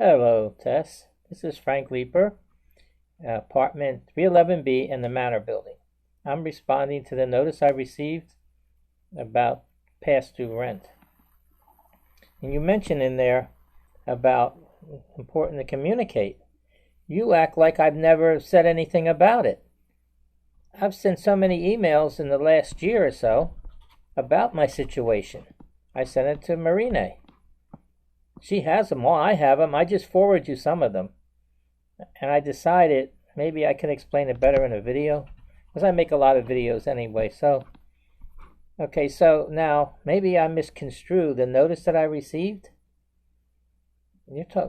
Hello, Tess. This is Frank Leeper, apartment 311B in the Manor Building. I'm responding to the notice I received about past due rent. And you mentioned in there about important to communicate. You act like I've never said anything about it. I've sent so many emails in the last year or so about my situation. I sent it to Marine. She has them all. I have them. I just forwarded you some of them. And I decided maybe I can explain it better in a video. Because I make a lot of videos anyway. So now maybe I misconstrued the notice that I received.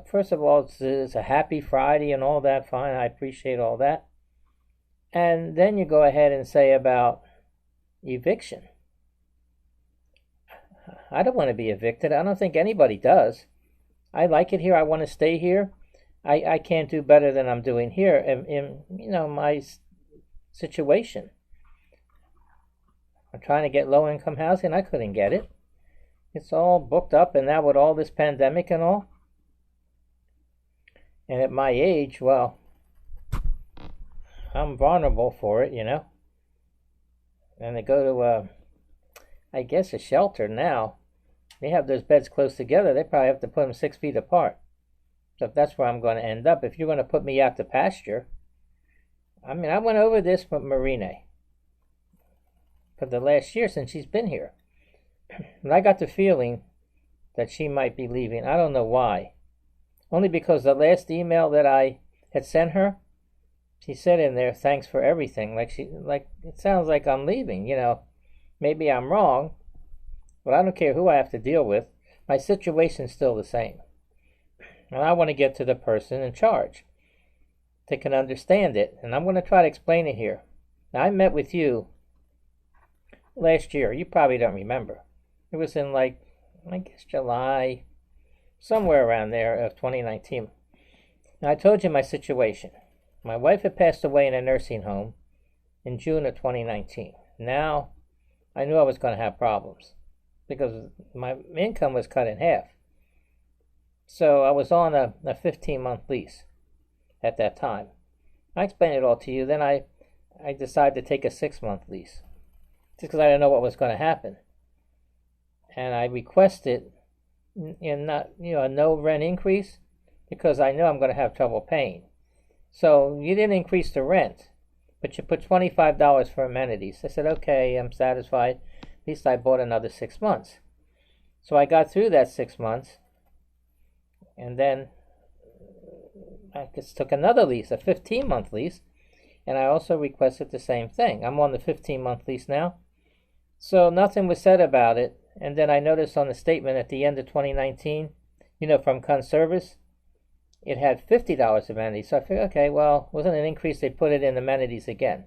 First of all, it's a happy Friday and all that. Fine. I appreciate all that. And then you go ahead and say about eviction. I don't want to be evicted. I don't think anybody does. I like it here. I want to stay here. I can't do better than I'm doing here in my situation. I'm trying to get low-income housing. I couldn't get it. It's all booked up, and now with all this pandemic and all. And at my age, well, I'm vulnerable for it, And to go to, I guess, a shelter now. They have those beds close together. They probably have to put them 6 feet apart. So if that's where I'm going to end up, if you're going to put me out to pasture, I went over this with Marine for the last year since she's been here. And I got the feeling that she might be leaving. I don't know why. Only because the last email that I had sent her, she said in there, "Thanks for everything." Like it sounds like I'm leaving, Maybe I'm wrong. But I don't care who I have to deal with. My situation's still the same. And I want to get to the person in charge that can understand it. And I'm going to try to explain it here. Now, I met with you last year. You probably don't remember. It was in I guess July, somewhere around there of 2019. Now, I told you my situation. My wife had passed away in a nursing home in June of 2019. Now, I knew I was going to have problems, because my income was cut in half. So I was on a 15-month lease at that time. I explained it all to you. Then I decided to take a 6-month lease, just because I didn't know what was going to happen. And I requested a no rent increase, because I know I'm going to have trouble paying. So you didn't increase the rent, but you put $25 for amenities. I said, okay, I'm satisfied. At least I bought another 6 months. So I got through that 6 months, and then I just took another lease, a 15-month lease, and I also requested the same thing. I'm on the 15-month lease now. So nothing was said about it. And then I noticed on the statement at the end of 2019, from Conservice, it had $50 amenities. So I figured, okay, well, wasn't an increase, they put it in amenities again.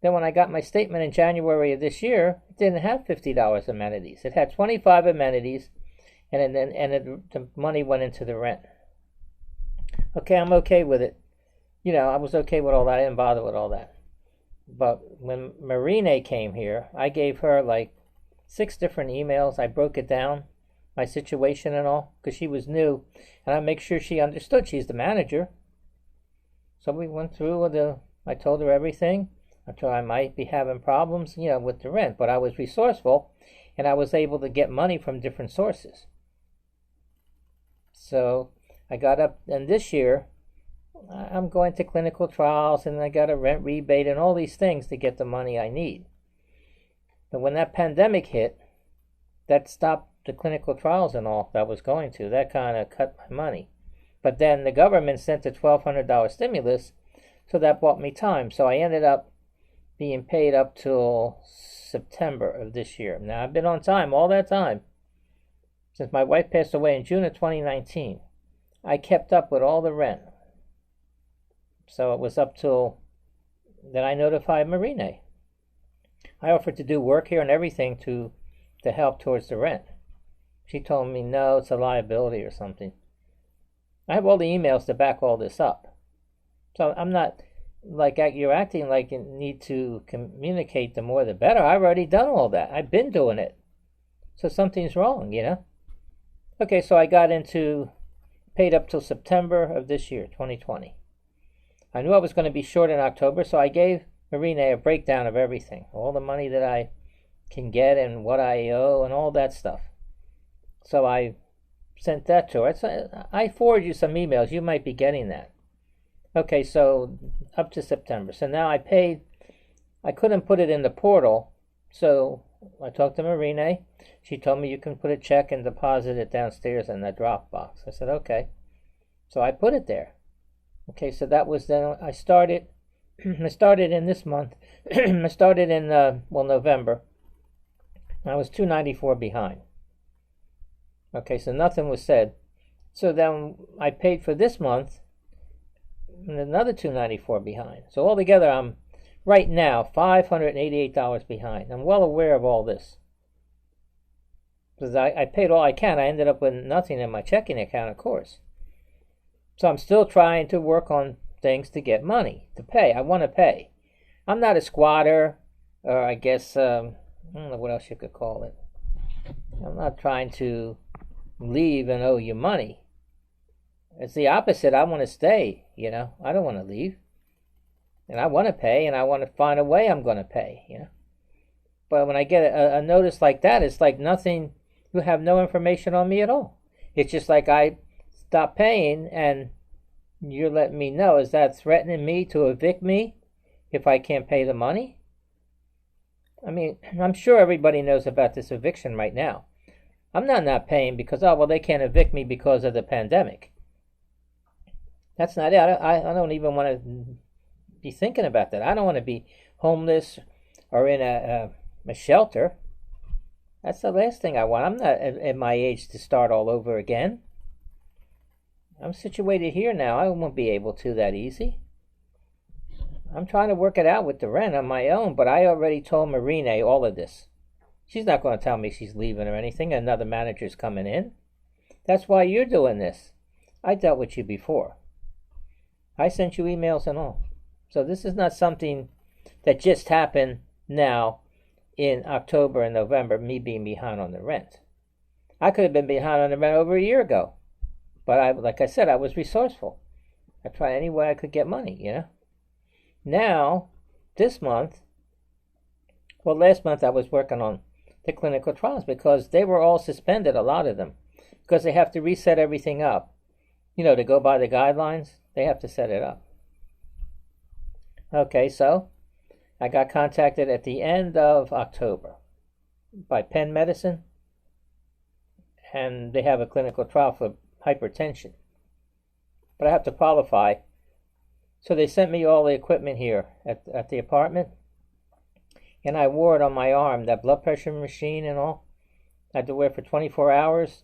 Then when I got my statement in January of this year, it didn't have $50 amenities. It had 25 amenities, and the money went into the rent. Okay, I'm okay with it. I was okay with all that. I didn't bother with all that. But when Marine came here, I gave her 6 different emails. I broke it down, my situation and all, because she was new, and I make sure she understood. She's the manager. So we went through I told her everything. I told her I might be having problems, with the rent, but I was resourceful, and I was able to get money from different sources. So I got up, and this year, I'm going to clinical trials, and I got a rent rebate and all these things to get the money I need. But when that pandemic hit, that stopped the clinical trials and all that was going to. That kind of cut my money. But then the government sent a $1,200 stimulus, so that bought me time. So I ended up being paid up till September of this year. Now, I've been on time all that time. Since my wife passed away in June of 2019, I kept up with all the rent. So it was up till then I notified Marine. I offered to do work here and everything to help towards the rent. She told me, no, it's a liability or something. I have all the emails to back all this up. So I'm not you're acting like you need to communicate, the more the better. I've already done all that. I've been doing it. So something's wrong, Okay, so I got into paid up till September of this year, 2020. I knew I was going to be short in October, so I gave Marina a breakdown of everything, all the money that I can get and what I owe and all that stuff. So I sent that to her. I forwarded you some emails. You might be getting that. Okay, so up to September. So now I paid. I couldn't put it in the portal, so I talked to Marina. She told me you can put a check and deposit it downstairs in the drop box. I said, okay. So I put it there. Okay, so that was then. I started in this month. I started in, November. I was $294 behind. Okay, so nothing was said. So then I paid for this month and another $294 behind. So altogether, I'm right now $588 behind. I'm well aware of all this. Because I paid all I can. I ended up with nothing in my checking account, of course. So I'm still trying to work on things to get money, to pay. I want to pay. I'm not a squatter, or I guess, I don't know what else you could call it. I'm not trying to leave and owe you money. It's the opposite. I want to stay, I don't want to leave. And I want to pay, and I want to find a way I'm going to pay, But when I get a notice like that, it's like nothing, you have no information on me at all. It's just like I stop paying, and you're letting me know. Is that threatening me to evict me if I can't pay the money? I mean, I'm sure everybody knows about this eviction right now. I'm not paying because, they can't evict me because of the pandemic. That's not it. I don't even want to be thinking about that. I don't want to be homeless or in a shelter. That's the last thing I want. I'm not at my age to start all over again. I'm situated here now. I won't be able to that easy. I'm trying to work it out with the rent on my own, but I already told Marina all of this. She's not going to tell me she's leaving or anything. Another manager's coming in. That's why you're doing this. I dealt with you before. I sent you emails and all. So this is not something that just happened now in October and November, me being behind on the rent. I could have been behind on the rent over a year ago. But like I said, I was resourceful. I tried any way I could get money, Now, this month, last month I was working on the clinical trials because they were all suspended, a lot of them, because they have to reset everything up. To go by the guidelines, they have to set it up. Okay, so I got contacted at the end of October by Penn Medicine, and they have a clinical trial for hypertension. But I have to qualify. So they sent me all the equipment here at the apartment, and I wore it on my arm, that blood pressure machine and all. I had to wear it for 24 hours.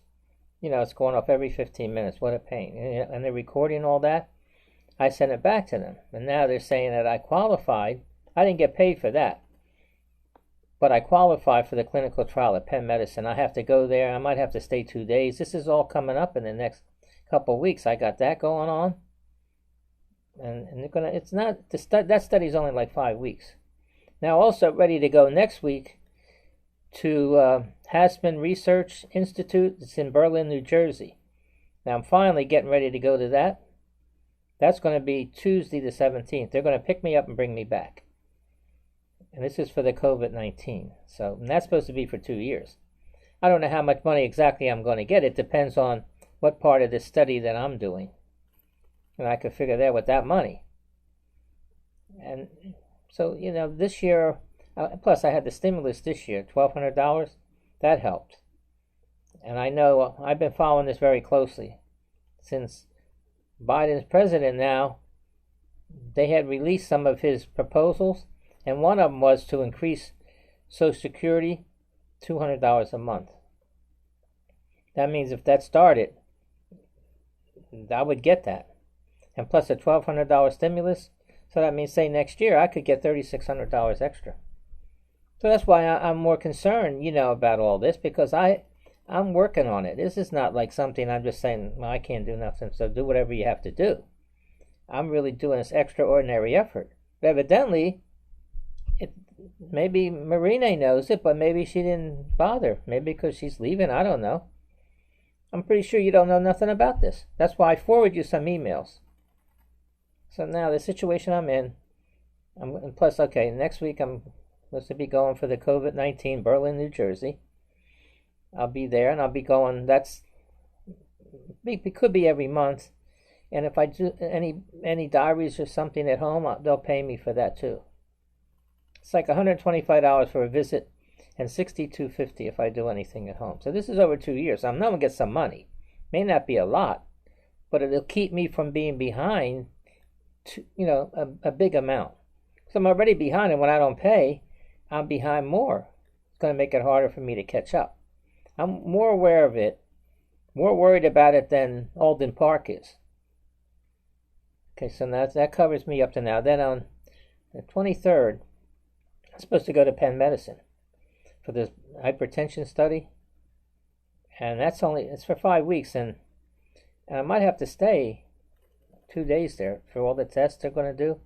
It's going off every 15 minutes. What a pain. And they're recording all that. I sent it back to them. And now they're saying that I qualified. I didn't get paid for that. But I qualified for the clinical trial at Penn Medicine. I have to go there. I might have to stay 2 days. This is all coming up in the next couple of weeks. I got that going on. And they're gonna. It's not that study's only like 5 weeks. Now also ready to go next week to Hassman Research Institute. It's in Berlin, New Jersey. Now I'm finally getting ready to go to that. That's going to be Tuesday the 17th. They're going to pick me up and bring me back. And this is for the COVID-19. And that's supposed to be for 2 years. I don't know how much money exactly I'm going to get. It depends on what part of the study that I'm doing. And I could figure that with that money. And so, this year, plus I had the stimulus this year, $1,200. That helped. And I know I've been following this very closely. Since Biden's president now, they had released some of his proposals, and one of them was to increase Social Security $200 a month. That means if that started, I would get that. And plus a $1,200 stimulus, so that means, say, next year, I could get $3,600 extra. So that's why I'm more concerned, about all this, because I'm working on it. This is not like something I'm just saying, I can't do nothing, so do whatever you have to do. I'm really doing this extraordinary effort. But evidently, maybe Marina knows it, but maybe she didn't bother. Maybe because she's leaving, I don't know. I'm pretty sure you don't know nothing about this. That's why I forwarded you some emails. So now the situation I'm in, and plus, okay, next week I'm supposed to be going for the COVID-19 Berlin, New Jersey. I'll be there, and I'll be going. It could be every month. And if I do any diaries or something at home, they'll pay me for that too. It's like $125 for a visit, and $62.50 if I do anything at home. So this is over 2 years. I'm not gonna get some money. May not be a lot, but it'll keep me from being behind, a big amount. So I'm already behind, and when I don't pay, I'm behind more. It's gonna make it harder for me to catch up. I'm more aware of it, more worried about it than Alden Park is. Okay, so that covers me up to now. Then on the 23rd, I'm supposed to go to Penn Medicine for this hypertension study, and it's for 5 weeks, and I might have to stay 2 days there for all the tests they're going to do.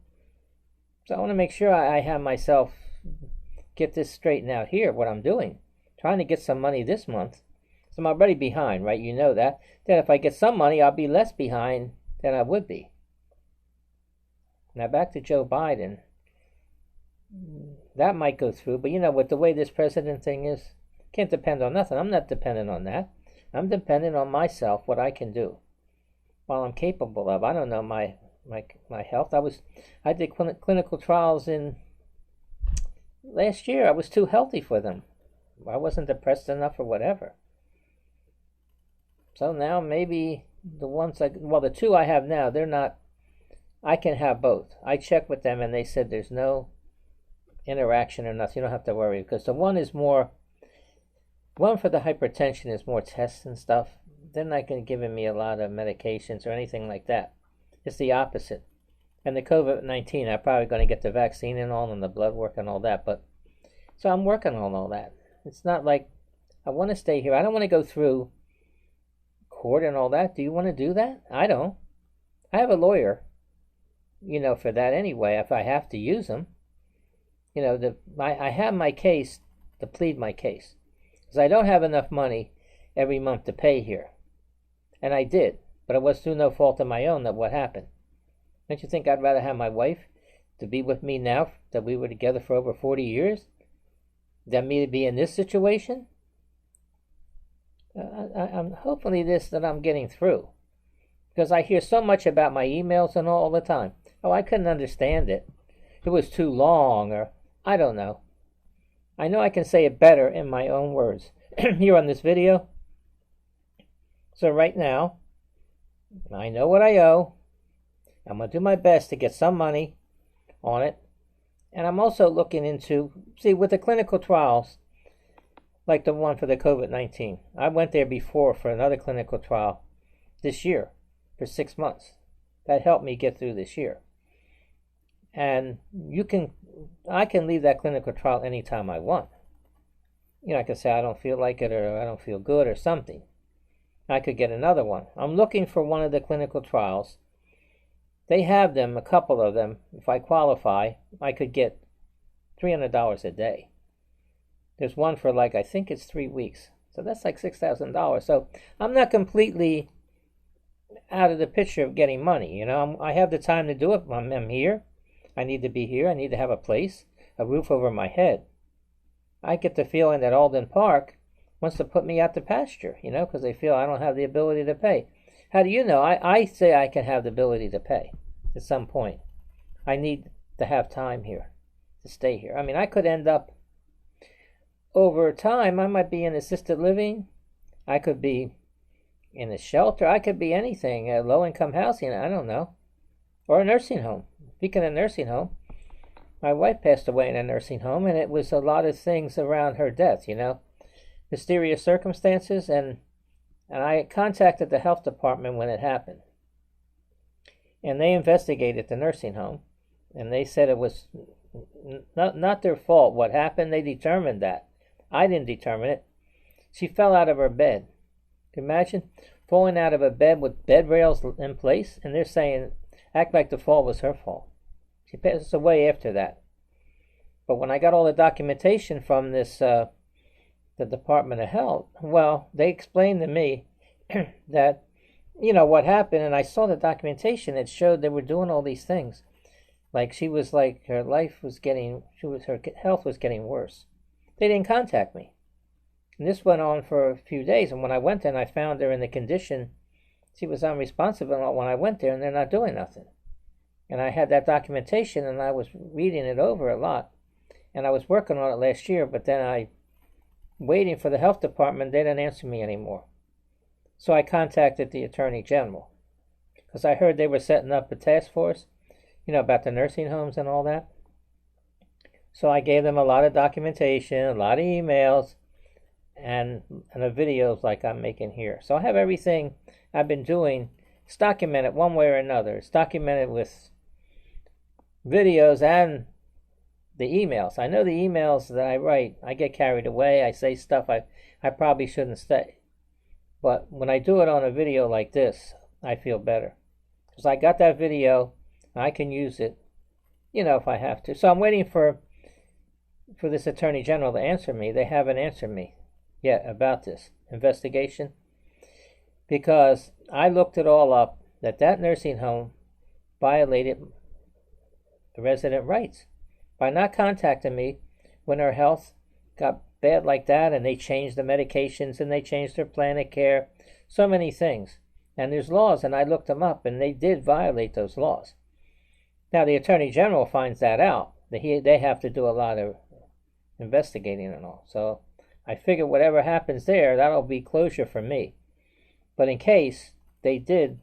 So I want to make sure I have myself get this straightened out here, what I'm doing. Trying to get some money this month. So I'm already behind, right? You know that. Then if I get some money, I'll be less behind than I would be. Now back to Joe Biden. That might go through, but with the way this president thing is, can't depend on nothing. I'm not dependent on that. I'm dependent on myself, what I can do, while I'm capable of. I don't know my health. I did clinical trials in last year. I was too healthy for them. I wasn't depressed enough or whatever. So now maybe the two I have now, they're not. I can have both. I checked with them and they said there's no interaction or nothing. You don't have to worry, because the one for the hypertension is more tests and stuff. They're not going to give me a lot of medications or anything like that. It's the opposite. And the COVID-19, I'm probably going to get the vaccine and all, and the blood work and all that. But so I'm working on all that. It's not like I want to stay here. I don't want to go through court and all that. Do you want to do that? I don't. I have a lawyer, for that anyway, if I have to use them. I have my case to plead my case, because I don't have enough money every month to pay here. And I did, but it was through no fault of my own that what happened. Don't you think I'd rather have my wife to be with me now, that we were together for over 40 years, than me to be in this situation? I'm hopefully that I'm getting through, because I hear so much about my emails and all the time. Oh, I couldn't understand it. It was too long, or I don't know. I know I can say it better in my own words here on this video. So right now, I know what I owe. I'm going to do my best to get some money on it. And I'm also looking into, with the clinical trials, like the one for the COVID-19. I went there before for another clinical trial this year for 6 months. That helped me get through this year. And I can leave that clinical trial anytime I want. I can say I don't feel like it, or I don't feel good, or something. I could get another one. I'm looking for one of the clinical trials. They have them, a couple of them. If I qualify, I could get $300 a day. There's one for I think it's 3 weeks. So that's like $6,000. So I'm not completely out of the picture of getting money. I have the time to do it. I'm here. I need to be here. I need to have a place, a roof over my head. I get the feeling that Alden Park wants to put me out to pasture, because they feel I don't have the ability to pay. How do you know? I say I can have the ability to pay at some point. I need to have time here, to stay here. I could end up, over time, I might be in assisted living. I could be in a shelter. I could be anything, low-income housing, I don't know. Or a nursing home. Speaking of nursing home, my wife passed away in a nursing home, and it was a lot of things around her death, mysterious circumstances, and I contacted the health department when it happened. And they investigated the nursing home, and they said it was not their fault what happened. They determined that. I didn't determine it. She fell out of her bed. Can you imagine falling out of a bed with bed rails in place? And they're saying, act like the fall was her fault. She passed away after that. But when I got all the documentation from this, the Department of Health, well, they explained to me that, what happened, and I saw the documentation. It showed they were doing all these things. Like she was like her life was getting, her health was getting worse. They didn't contact me, and this went on for a few days. And when I went there, and I found her in the condition she was unresponsive. When I went there, and they're not doing nothing. And I had that documentation, and I was reading it over a lot, and I was working on it last year. But then I, waiting for the health department, they didn't answer me anymore. So I contacted the Attorney General because I heard they were setting up a task force, about the nursing homes and all that. So I gave them a lot of documentation, a lot of emails, and the videos like I'm making here. So I have everything I've been doing. It's documented one way or another. It's documented with videos and the emails. I know the emails that I write, I get carried away. I say stuff I probably shouldn't say. But when I do it on a video like this, I feel better. Because I got that video, I can use it, if I have to. So I'm waiting for this Attorney General to answer me. They haven't answered me yet about this investigation. Because I looked it all up, that nursing home violated the resident rights by not contacting me when her health got bad like that, and they changed the medications, and they changed their plan of care, so many things. And there's laws, and I looked them up, and they did violate those laws. Now the Attorney General finds that out. They have to do a lot of investigating and all. So I figure whatever happens there, that'll be closure for me. But in case they did,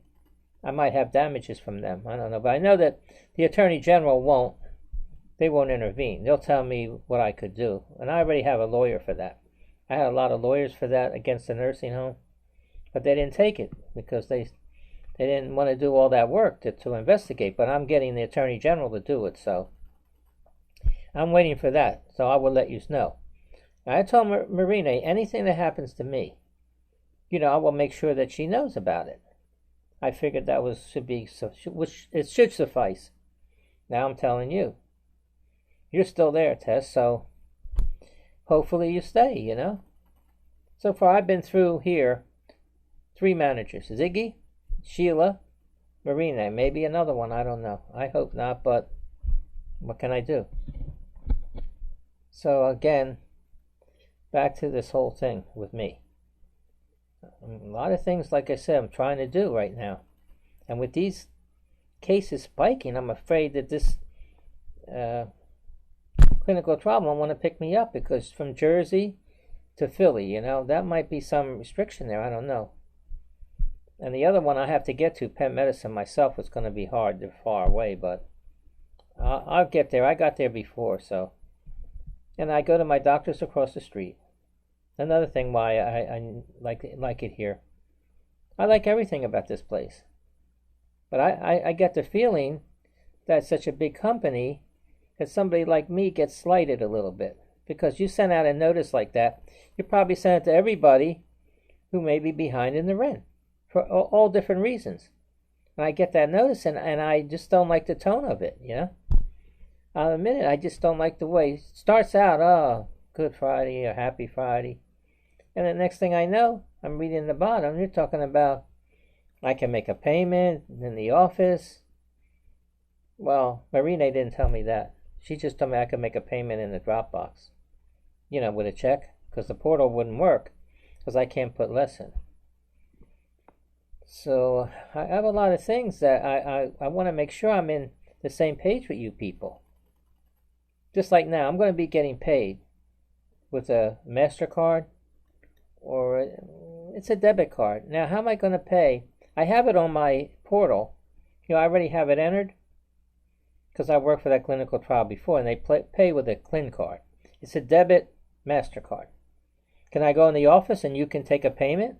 I might have damages from them. I don't know. But I know that the Attorney General won't intervene. They'll tell me what I could do. And I already have a lawyer for that. I had a lot of lawyers for that against the nursing home. But they didn't take it because they didn't want to do all that work to investigate. But I'm getting the Attorney General to do it. So I'm waiting for that. So I will let you know. I told Marina, anything that happens to me, I will make sure that she knows about it. I figured that it should suffice. Now I'm telling you. You're still there, Tess, so hopefully you stay, So far I've been through here 3 managers. Ziggy, Sheila, Marina, maybe another one, I don't know. I hope not, but what can I do? So again, back to this whole thing with me. A lot of things, like I said, I'm trying to do right now. And with these cases spiking, I'm afraid that this clinical trial won't want to pick me up, because from Jersey to Philly, that might be some restriction there. I don't know. And the other one I have to get to, Penn Medicine myself, is going to be hard. They're far away, but I'll get there. I got there before, so. And I go to my doctor's across the street. Another thing why I like it here. I like everything about this place. But I get the feeling that it's such a big company that somebody like me gets slighted a little bit. Because you send out a notice like that, you probably send it to everybody who may be behind in the rent for all different reasons. And I get that notice, and I just don't like the tone of it, I'll admit it, I just don't like the way it starts out. Oh, Good Friday or Happy Friday. And the next thing I know, I'm reading the bottom. You're talking about I can make a payment in the office. Well, Marina didn't tell me that. She just told me I could make a payment in the Dropbox, with a check, because the portal wouldn't work because I can't put less in. So I have a lot of things that I want to make sure I'm in the same page with you people. Just like now, I'm going to be getting paid with a MasterCard, or it's a debit card. Now, how am I going to pay? I have it on my portal. I already have it entered because I worked for that clinical trial before, and they pay with a Clin card. It's a debit MasterCard. Can I go in the office and you can take a payment?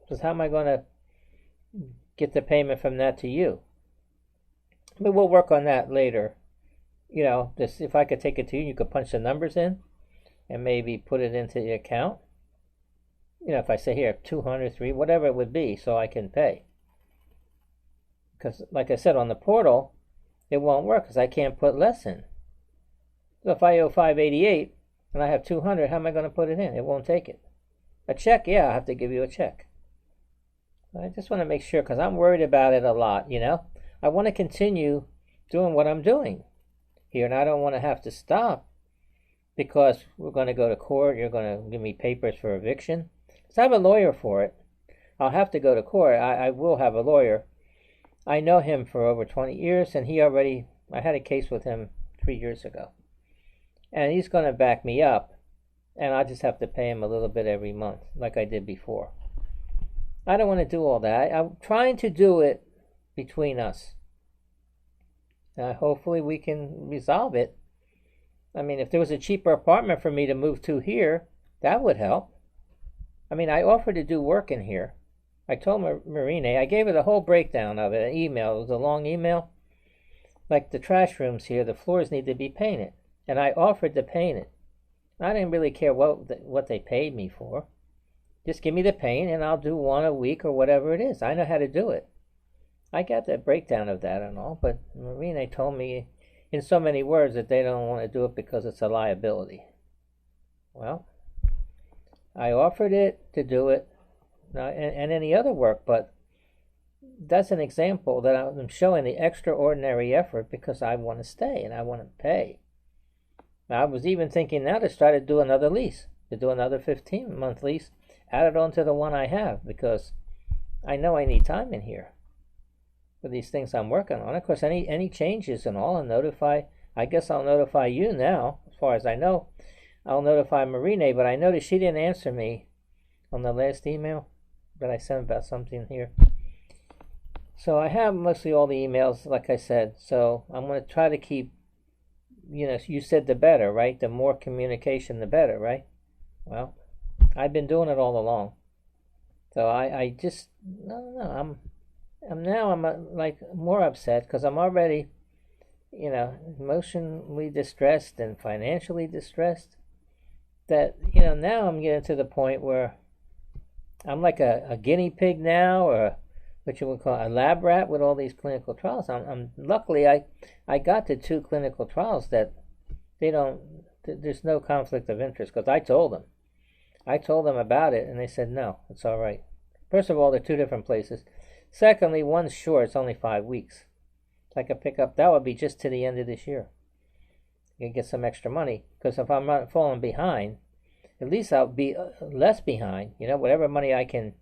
Because how am I going to get the payment from that to you? But we'll work on that later. If I could take it to you, you could punch the numbers in and maybe put it into the account. If I say here 200, 3, whatever it would be, so I can pay. Because, like I said, on the portal, it won't work because I can't put less in. So if I owe $588 and I have 200, how am I going to put it in? It won't take it. A check, yeah, I'll have to give you a check. I just want to make sure, because I'm worried about it a lot, you know. I want to continue doing what I'm doing here, and I don't want to have to stop because we're going to go to court. You're going to give me papers for eviction. So I have a lawyer for it. I'll have to go to court. I will have a lawyer. I know him for over 20 years, and I had a case with him 3 years ago. And he's going to back me up, and I just have to pay him a little bit every month, like I did before. I don't want to do all that. I'm trying to do it between us. Hopefully we can resolve it. I mean, if there was a cheaper apartment for me to move to here, that would help. I mean, I offered to do work in here. I told Marine, I gave her the whole breakdown of it, an email. It was a long email. Like the trash rooms here, the floors need to be painted. And I offered to paint it. I didn't really care what they paid me for. Just give me the paint and I'll do one a week or whatever it is. I know how to do it. I got the breakdown of that and all, but Marine told me in so many words that they don't want to do it because it's a liability. Well, I offered it to do it, and any other work, but that's an example that I'm showing the extraordinary effort because I want to stay and I want to pay. Now, I was even thinking now to try to do another lease, to do another 15-month lease, add it on to the one I have because I know I need time in here for these things I'm working on. Of course, any changes and all, I'll notify. I guess I'll notify you now, as far as I know. I'll notify Marine, but I noticed she didn't answer me on the last email that I sent about something here. So I have mostly all the emails, like I said. So I'm going to try to keep, you said the better, right? The more communication, the better, right? Well, I've been doing it all along. So I just, no, I'm like more upset because I'm already, emotionally distressed and financially distressed. That, now I'm getting to the point where I'm like a guinea pig now, or what you would call a lab rat with all these clinical trials. Luckily I got the 2 clinical trials that there's no conflict of interest because I told them about it and they said no, it's all right. First of all, they're 2 different places. Secondly, one's short, it's only 5 weeks. I could pick up, that would be just to the end of this year. You can get some extra money because if I'm not falling behind, at least I'll be less behind. Whatever money I can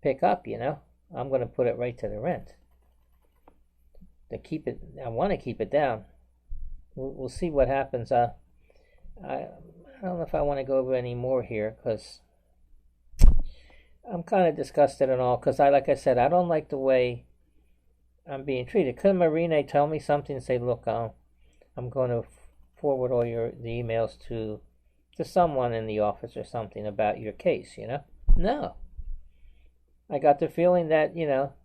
pick up, I'm going to put it right to the rent. To keep it, I want to keep it down. We'll see what happens. I don't know if I want to go over any more here because I'm kind of disgusted and all. Because like I said, I don't like the way I'm being treated. Could Marine tell me something and say, look, I'm going to forward all the emails to someone in the office or something about your case, No. I got the feeling that,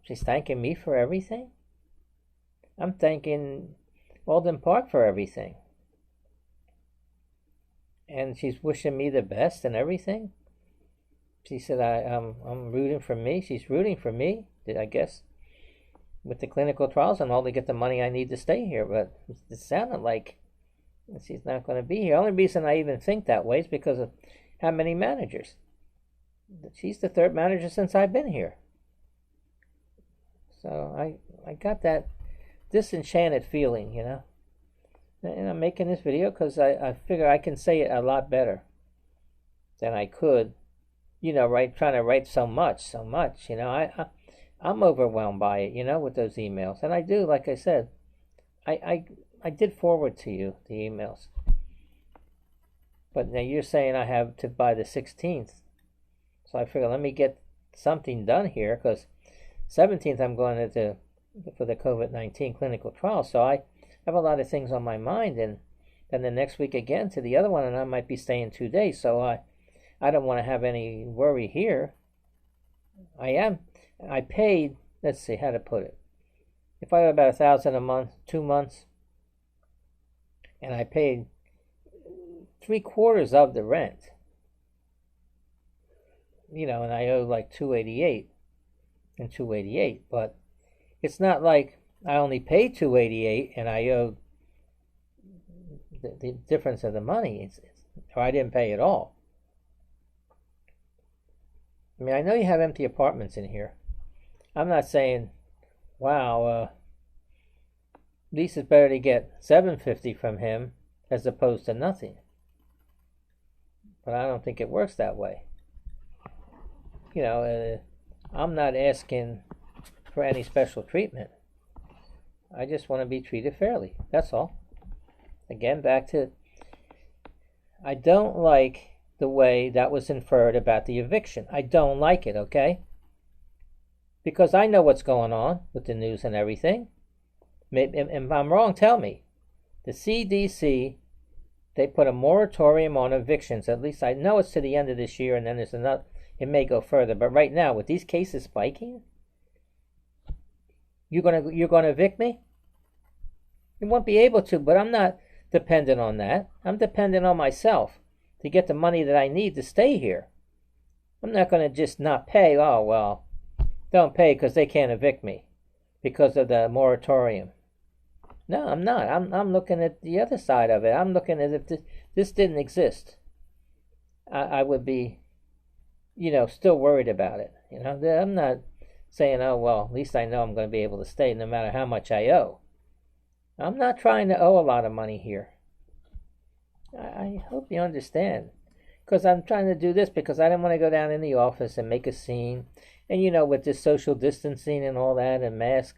she's thanking me for everything. I'm thanking Alden Park for everything. And she's wishing me the best and everything. She said I'm rooting for me. She's rooting for me, I guess, with the clinical trials and all to get the money I need to stay here. But it sounded like she's not going to be here. The only reason I even think that way is because of how many managers. She's the 3rd manager since I've been here. So I got that disenchanted feeling, And I'm making this video because I figure I can say it a lot better than I could, trying to write so much. I'm overwhelmed by it, with those emails. And I do, like I said, I did forward to you the emails. But now you're saying I have to by the 16th. So I figure let me get something done here because 17th I'm going for the COVID-19 clinical trial. So I have a lot of things on my mind, and then the next week again to the other one, and I might be staying 2 days. So I don't want to have any worry here. I paid, let's see how to put it. If I have about $1,000 a month, 2 months, and I paid 3/4 of the rent, and I owe like $288, but it's not like I only paid $288 and I owe the difference of the money. Or I didn't pay at all. I mean, I know you have empty apartments in here. I'm not saying, wow, at least it's better to get $750 from him as opposed to nothing. But I don't think it works that way. You know, I'm not asking for any special treatment. I just want to be treated fairly. That's all. Again, back to, I don't like the way that was inferred about the eviction. I don't like it, okay? Because I know what's going on with the news and everything. If I'm wrong, tell me. The CDC, they put a moratorium on evictions. At least I know it's to the end of this year, and then there's another. It may go further, but right now, with these cases spiking, you're gonna evict me? You won't be able to, but I'm not dependent on that. I'm dependent on myself to get the money that I need to stay here. I'm not going to just not pay. Oh, well, don't pay because they can't evict me because of the moratorium. No, I'm not. I'm looking at the other side of it. I'm looking at if this didn't exist, I would be, still worried about it. I'm not saying, oh, well, at least I know I'm going to be able to stay no matter how much I owe. I'm not trying to owe a lot of money here. I hope you understand. Because I'm trying to do this because I didn't want to go down in the office and make a scene. And with this social distancing and all that and mask,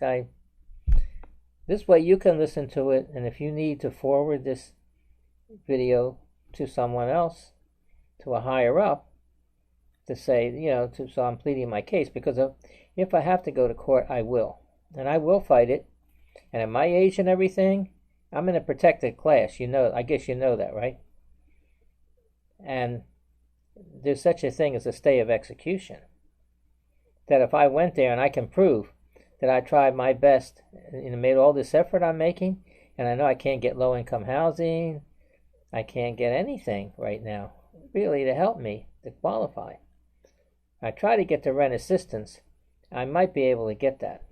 this way you can listen to it. And if you need to forward this video to someone else, to a higher up, to say, so I'm pleading my case. Because if I have to go to court, I will. And I will fight it. And at my age and everything, I'm in a protected class. I guess you know that, right? And there's such a thing as a stay of execution. That if I went there and I can prove that I tried my best and made all this effort I'm making, and I know I can't get low-income housing, I can't get anything right now, really, to help me to qualify. I try to get the rent assistance. I might be able to get that.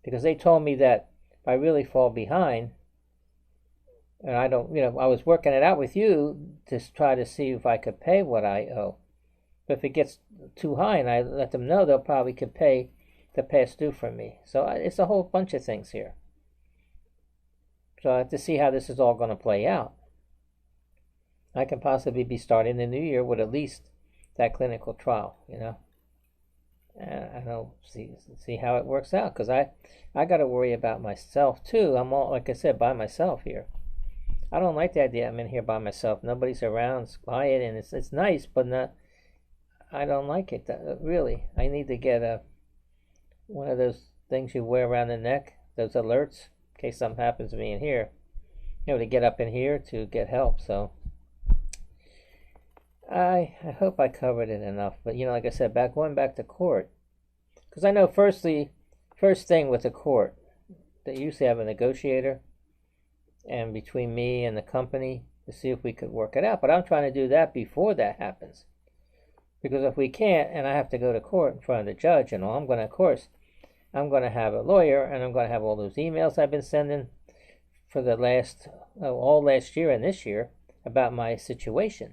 Because they told me that if I really fall behind, and I don't, I was working it out with you to try to see if I could pay what I owe. But if it gets too high and I let them know, they'll probably could pay the past due from me. So it's a whole bunch of things here. So I have to see how this is all going to play out. I can possibly be starting the new year with at least that clinical trial, And I don't see how it works out, because I got to worry about myself too. I'm all, like I said, by myself here. I don't like the idea I'm in here by myself. Nobody's around. It's quiet and it's nice, but not. I don't like it really. I need to get one of those things you wear around the neck, those alerts, in case something happens to me in here. To get up in here to get help. So I hope I covered it enough. But like I said, going back to court, because I know first thing with the court, they usually have a negotiator, and between me and the company to see if we could work it out. But I'm trying to do that before that happens, because if we can't, and I have to go to court in front of the judge and all, I'm going to have a lawyer, and I'm going to have all those emails I've been sending for the all last year and this year about my situation.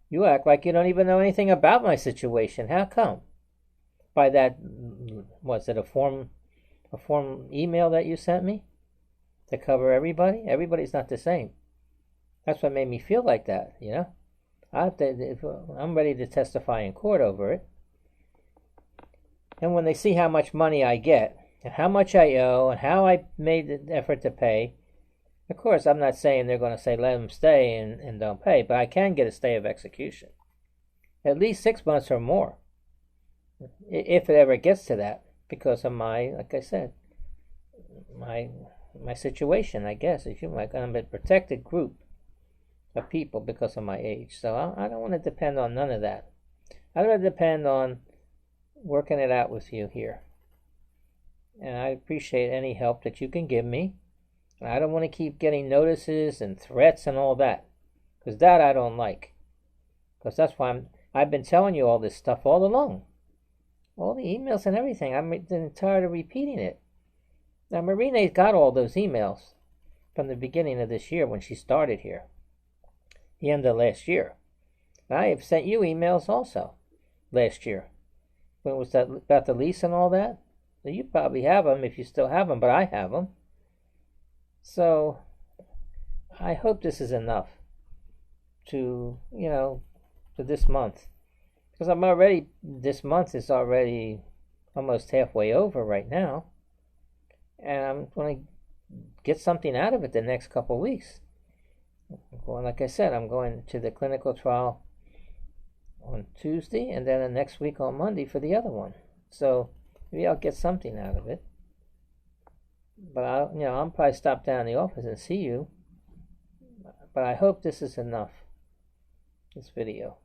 You act like you don't even know anything about my situation. How come? By that, was it a form email that you sent me to cover everybody? Everybody's not the same. That's what made me feel like that, I'm ready to testify in court over it. And when they see how much money I get, and how much I owe, and how I made the effort to pay, of course, I'm not saying they're going to say let them stay and don't pay, but I can get a stay of execution. At least 6 months or more, if it ever gets to that, because of my, like I said, my situation, I guess. I'm a protected group of people because of my age. So I don't want to depend on none of that. I don't want to depend on working it out with you here. And I appreciate any help that you can give me. I don't want to keep getting notices and threats and all that, because that I don't like. Because that's why I've been telling you all this stuff all along. All the emails and everything. I'm tired of repeating it. Now, Marina got all those emails from the beginning of this year when she started here. The end of last year. I have sent you emails also last year. when was that about the lease and all that? So you probably have them if you still have them, but I have them. So I hope this is enough to, for this month. Because this month is already almost halfway over right now. And I'm going to get something out of it the next couple of weeks. Like I said, I'm going to the clinical trial on Tuesday, and then the next week on Monday for the other one. So maybe I'll get something out of it. But I'll probably stop down in the office and see you. But I hope this is enough. This video.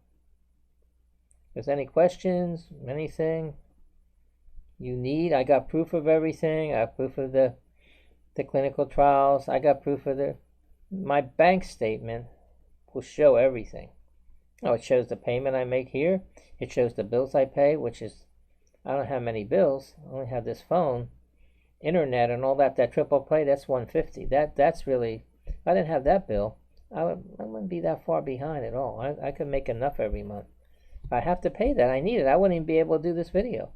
If there's any questions, anything you need, I got proof of everything. I got proof of the clinical trials. I got proof of my bank statement will show everything. Oh, it shows the payment I make here. It shows the bills I pay, which is, I don't have many bills. I only have this phone, internet, and all that. That triple play, that's $150. That's really, if I didn't have that bill, I wouldn't be that far behind at all. I could make enough every month. If I have to pay that, I need it. I wouldn't even be able to do this video.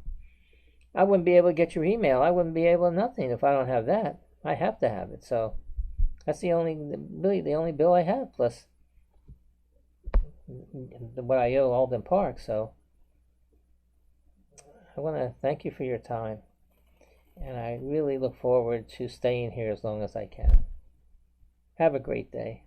I wouldn't be able to get your email. I wouldn't be able to nothing if I don't have that. I have to have it. So that's really the only bill I have, plus what I owe Alden Park. So I want to thank you for your time, and I really look forward to staying here as long as I can. Have a great day.